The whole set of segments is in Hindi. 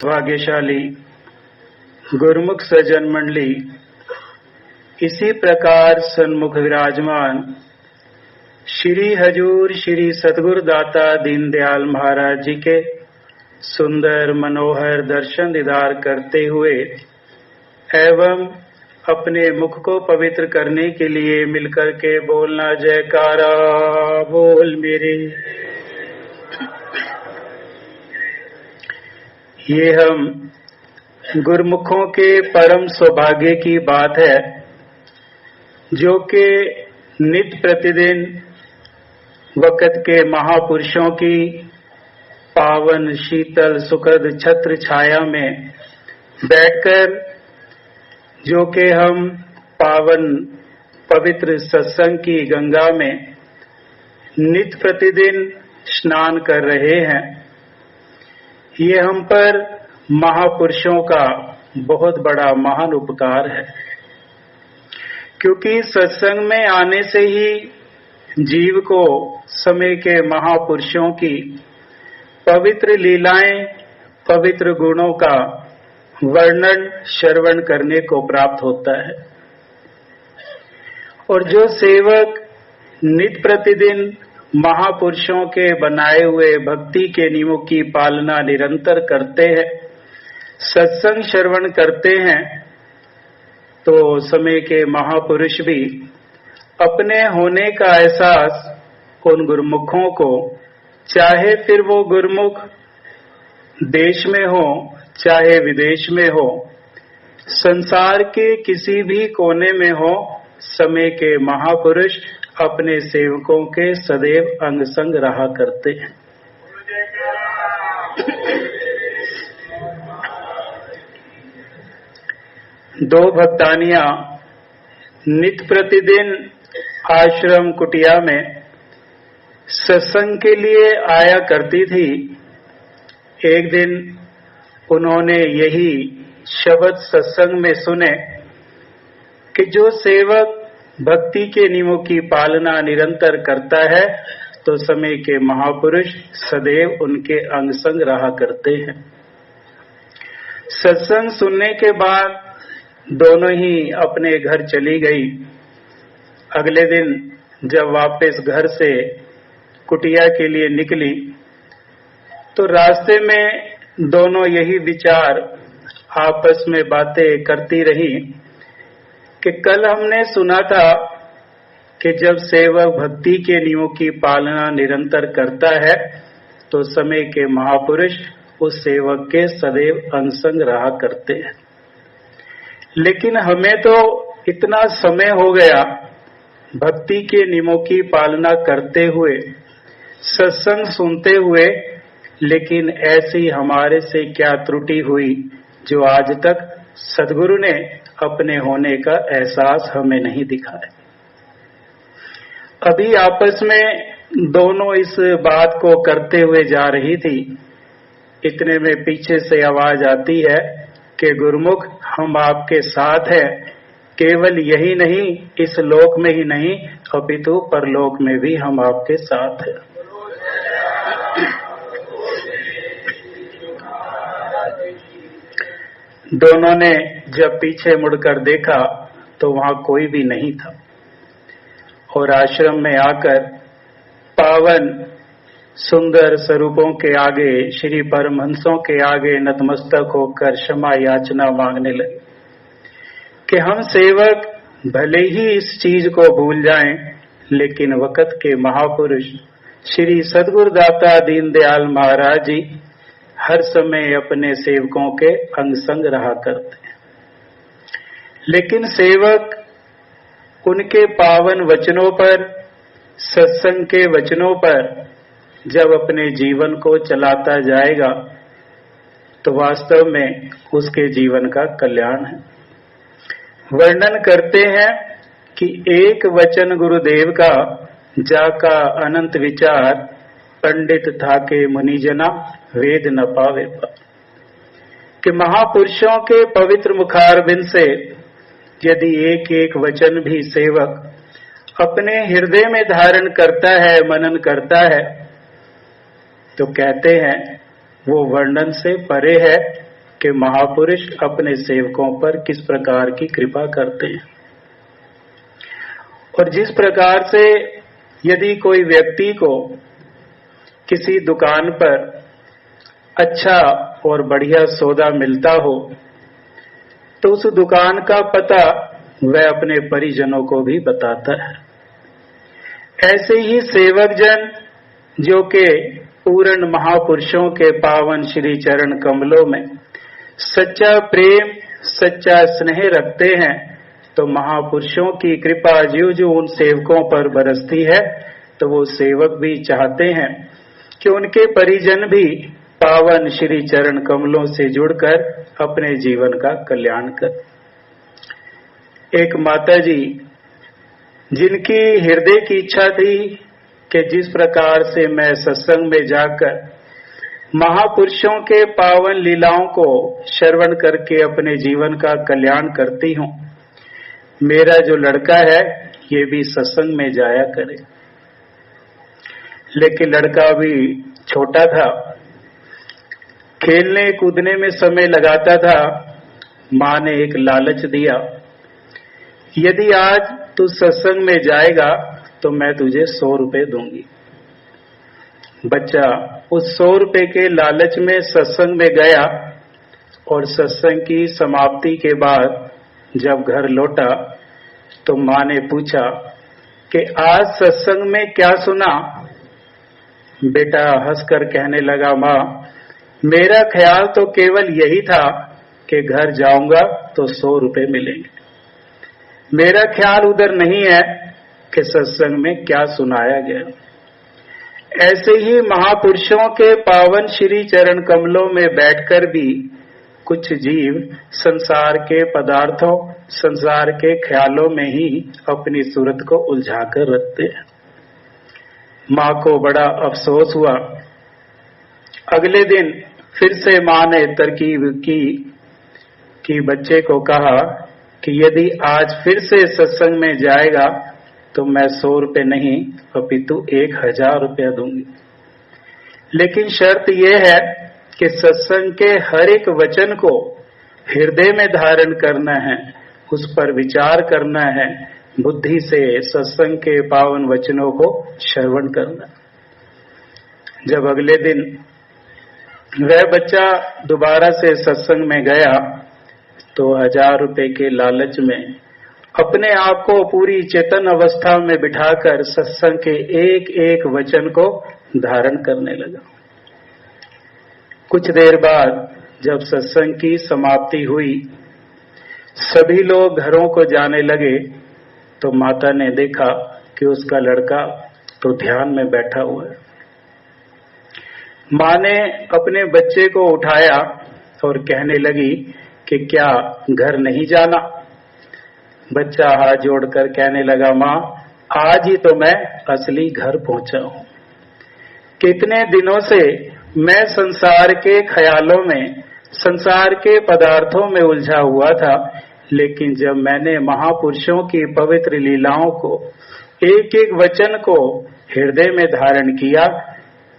भाग्यशाली गुरुमुख सज्जन मंडली इसी प्रकार सन्मुख विराजमान श्री हजूर श्री सतगुरु दाता दीनदयाल महाराज जी के सुंदर मनोहर दर्शन दीदार करते हुए एवं अपने मुख को पवित्र करने के लिए मिलकर के बोलना जयकारा बोल मेरे। ये हम गुरुमुखों के परम सौभाग्य की बात है जो कि नित्य प्रतिदिन वक़्त के महापुरुषों की पावन शीतल सुखद छत्र छाया में बैठकर जो कि हम पावन पवित्र सत्संग की गंगा में नित्य प्रतिदिन स्नान कर रहे हैं। ये हम पर महापुरुषों का बहुत बड़ा महान उपकार है, क्योंकि सत्संग में आने से ही जीव को समय के महापुरुषों की पवित्र लीलाएं, पवित्र गुणों का वर्णन श्रवण करने को प्राप्त होता है। और जो सेवक नित्य प्रतिदिन महापुरुषों के बनाए हुए भक्ति के नियमों की पालना निरंतर करते हैं, सत्संग श्रवण करते हैं, तो समय के महापुरुष भी अपने होने का एहसास उन गुरुमुखों को, चाहे फिर वो गुरुमुख देश में हो चाहे विदेश में हो, संसार के किसी भी कोने में हो, समय के महापुरुष अपने सेवकों के सदैव अंग संग रहा करते हैं। दो भक्तानियां नित्य प्रतिदिन आश्रम कुटिया में सत्संग के लिए आया करती थी। एक दिन उन्होंने यही शब्द सत्संग में सुने कि जो सेवक भक्ति के नियमों की पालना निरंतर करता है तो समय के महापुरुष सदैव उनके अंग संग रहा करते हैं। सत्संग सुनने के बाद दोनों ही अपने घर चली गई। अगले दिन जब वापस घर से कुटिया के लिए निकली तो रास्ते में दोनों यही विचार आपस में बातें करती रही कि कल हमने सुना था कि जब सेवक भक्ति के नियमों की पालना निरंतर करता है तो समय के महापुरुष उस सेवक के सदैव अंग संग रहा करते हैं। लेकिन हमें तो इतना समय हो गया भक्ति के नियमों की पालना करते हुए, सत्संग सुनते हुए, लेकिन ऐसी हमारे से क्या त्रुटि हुई जो आज तक सद्गुरु ने अपने होने का एहसास हमें नहीं दिखाया। अभी आपस में दोनों इस बात को करते हुए जा रही थी, इतने में पीछे से आवाज आती है कि गुरुमुख हम आपके साथ हैं, केवल यही नहीं इस लोक में ही नहीं अपितु परलोक में भी हम आपके साथ हैं। दोनों ने जब पीछे मुड़कर देखा तो वहां कोई भी नहीं था और आश्रम में आकर पावन सुंदर स्वरूपों के आगे, श्री परमहंसों के आगे नतमस्तक होकर क्षमा याचना मांगने लगे कि हम सेवक भले ही इस चीज को भूल जाएं, लेकिन वक़्त के महापुरुष श्री सद्गुरु दाता दीनदयाल महाराज जी हर समय अपने सेवकों के अंग संग रहा करते हैं। लेकिन सेवक उनके पावन वचनों पर, सत्संग के वचनों पर जब अपने जीवन को चलाता जाएगा तो वास्तव में उसके जीवन का कल्याण है। वर्णन करते हैं कि एक वचन गुरुदेव का जाका अनंत विचार, पंडित था के मुनिजना वेद न पावे पर, कि महापुरुषों के पवित्र मुखारबिंद से यदि एक एक वचन भी सेवक अपने हृदय में धारण करता है, मनन करता है, तो कहते हैं वो वर्णन से परे है कि महापुरुष अपने सेवकों पर किस प्रकार की कृपा करते हैं। और जिस प्रकार से यदि कोई व्यक्ति को किसी दुकान पर अच्छा और बढ़िया सौदा मिलता हो तो उस दुकान का पता वह अपने परिजनों को भी बताता है। ऐसे ही सेवक जन जो के पूर्ण महापुरुषों के पावन श्री चरण कमलों में सच्चा प्रेम सच्चा स्नेह रखते हैं तो महापुरुषों की कृपा जो जो उन सेवकों पर बरसती है तो वो सेवक भी चाहते हैं कि उनके परिजन भी पावन श्री चरण कमलों से जुड़कर अपने जीवन का कल्याण कर। एक माता जी जिनकी हृदय की इच्छा थी कि जिस प्रकार से मैं सत्संग में जाकर महापुरुषों के पावन लीलाओं को श्रवण करके अपने जीवन का कल्याण करती हूँ, मेरा जो लड़का है ये भी सत्संग में जाया करे। लेकिन लड़का भी छोटा था, खेलने कूदने में समय लगाता था। माँ ने एक लालच दिया, यदि आज तू सत्संग में जाएगा तो मैं तुझे 100 रुपए दूंगी। बच्चा उस 100 रुपए के लालच में सत्संग में गया और सत्संग की समाप्ति के बाद जब घर लौटा तो माँ ने पूछा कि आज सत्संग में क्या सुना। बेटा हंसकर कहने लगा, माँ मेरा ख्याल तो केवल यही था कि घर जाऊंगा तो 100 रुपए मिलेंगे। मेरा ख्याल उधर नहीं है कि सत्संग में क्या सुनाया गया। ऐसे ही महापुरुषों के पावन श्री चरण कमलों में बैठकर भी कुछ जीव संसार के पदार्थों संसार के ख्यालों में ही अपनी सूरत को उलझाकर रखते हैं। माँ को बड़ा अफसोस हुआ। अगले दिन फिर से माँ ने तरकीब की कि बच्चे को कहा कि यदि आज फिर से सत्संग में जाएगा तो मैं 100 रुपए नहीं अपितु 1000 रुपया दूंगी। लेकिन शर्त यह है कि सत्संग के हर एक वचन को हृदय में धारण करना है, उस पर विचार करना है, बुद्धि से सत्संग के पावन वचनों को श्रवण करना। जब अगले दिन वह बच्चा दोबारा से सत्संग में गया तो 1000 रुपए के लालच में अपने आप को पूरी चेतन अवस्था में बिठाकर सत्संग के एक एक वचन को धारण करने लगा। कुछ देर बाद जब सत्संग की समाप्ति हुई, सभी लोग घरों को जाने लगे तो माता ने देखा कि उसका लड़का तो ध्यान में बैठा हुआ है। माँ ने अपने बच्चे को उठाया और कहने लगी कि क्या घर नहीं जाना। बच्चा हाथ जोड़कर कहने लगा, माँ आज ही तो मैं असली घर पहुंचा हूं। कितने दिनों से मैं संसार के ख्यालों में संसार के पदार्थों में उलझा हुआ था, लेकिन जब मैंने महापुरुषों की पवित्र लीलाओं को एक एक वचन को हृदय में धारण किया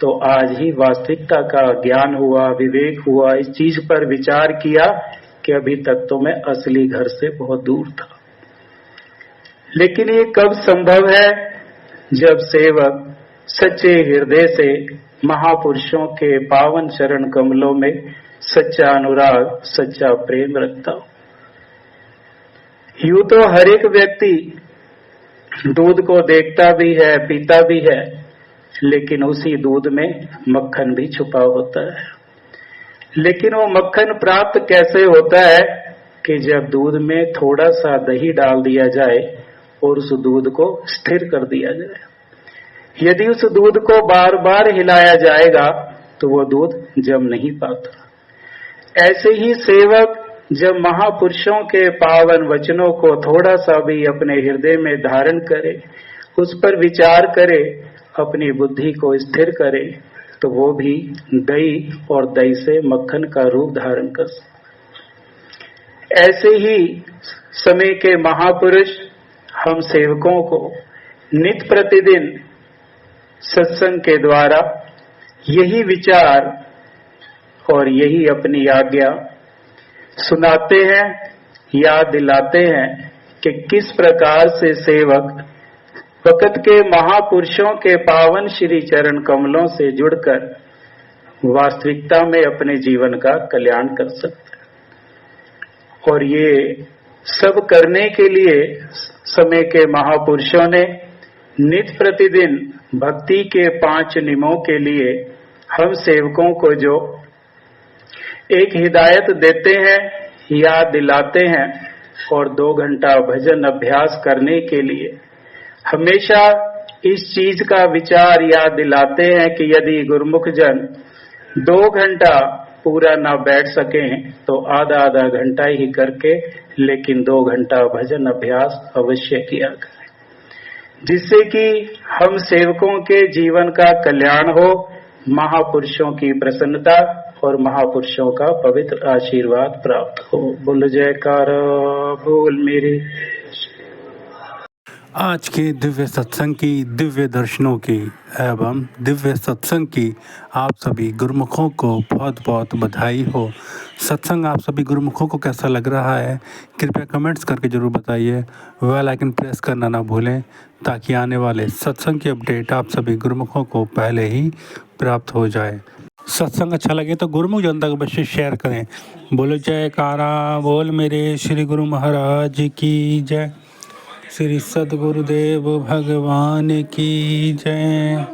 तो आज ही वास्तविकता का ज्ञान हुआ, विवेक हुआ। इस चीज पर विचार किया कि अभी तक तो मैं असली घर से बहुत दूर था। लेकिन ये कब संभव है? जब सेवक सच्चे हृदय से महापुरुषों के पावन चरण कमलों में सच्चा अनुराग सच्चा प्रेम रखता हो। यूं तो हर एक व्यक्ति दूध को देखता भी है, पीता भी है, लेकिन उसी दूध में मक्खन भी छुपा होता है। लेकिन वो मक्खन प्राप्त कैसे होता है कि जब दूध में थोड़ा सा दही डाल दिया जाए और उस दूध को स्थिर कर दिया जाए। यदि उस दूध को बार बार हिलाया जाएगा तो वो दूध जम नहीं पाता। ऐसे ही सेवक जब महापुरुषों के पावन वचनों को थोड़ा सा भी अपने हृदय में धारण करे, उस पर विचार करे, अपनी बुद्धि को स्थिर करे, तो वो भी दही और दही से मक्खन का रूप धारण कर सकते। ऐसे ही समय के महापुरुष हम सेवकों को नित्य प्रतिदिन सत्संग के द्वारा यही विचार और यही अपनी आज्ञा सुनाते हैं, याद दिलाते हैं कि किस प्रकार से सेवक वक़्त के महापुरुषों के पावन श्री चरण कमलों से जुड़कर वास्तविकता में अपने जीवन का कल्याण कर सकता है। और ये सब करने के लिए समय के महापुरुषों ने नित्य प्रतिदिन भक्ति के 5 नियमों के लिए हम सेवकों को जो एक हिदायत देते हैं, याद दिलाते हैं और 2 घंटा भजन अभ्यास करने के लिए हमेशा इस चीज का विचार याद दिलाते हैं कि यदि गुरुमुख जन 2 घंटा पूरा ना बैठ सके तो आधा घंटा ही करके लेकिन 2 घंटा भजन अभ्यास अवश्य किया करें, जिससे कि हम सेवकों के जीवन का कल्याण हो, महापुरुषों की प्रसन्नता और महापुरुषों का पवित्र आशीर्वाद प्राप्त हो। बोल जयकारा बोल मेरे। आज के दिव्य सत्संग की, दिव्य दर्शनों की एवं दिव्य सत्संग की आप सभी गुरुमुखों को बहुत बहुत बधाई हो। सत्संग आप सभी गुरुमुखों को कैसा लग रहा है कृपया कमेंट्स करके ज़रूर बताइए। बेल आइकन प्रेस करना ना भूलें ताकि आने वाले सत्संग की अपडेट आप सभी गुरुमुखों को पहले ही प्राप्त हो जाए। सत्संग अच्छा लगे तो गुरुमुख जनता को अवश्य शेयर करें। बोलो जयकारा बोल मेरे श्री गुरु महाराज की जय। श्री सद्गुरुदेव भगवान की जय।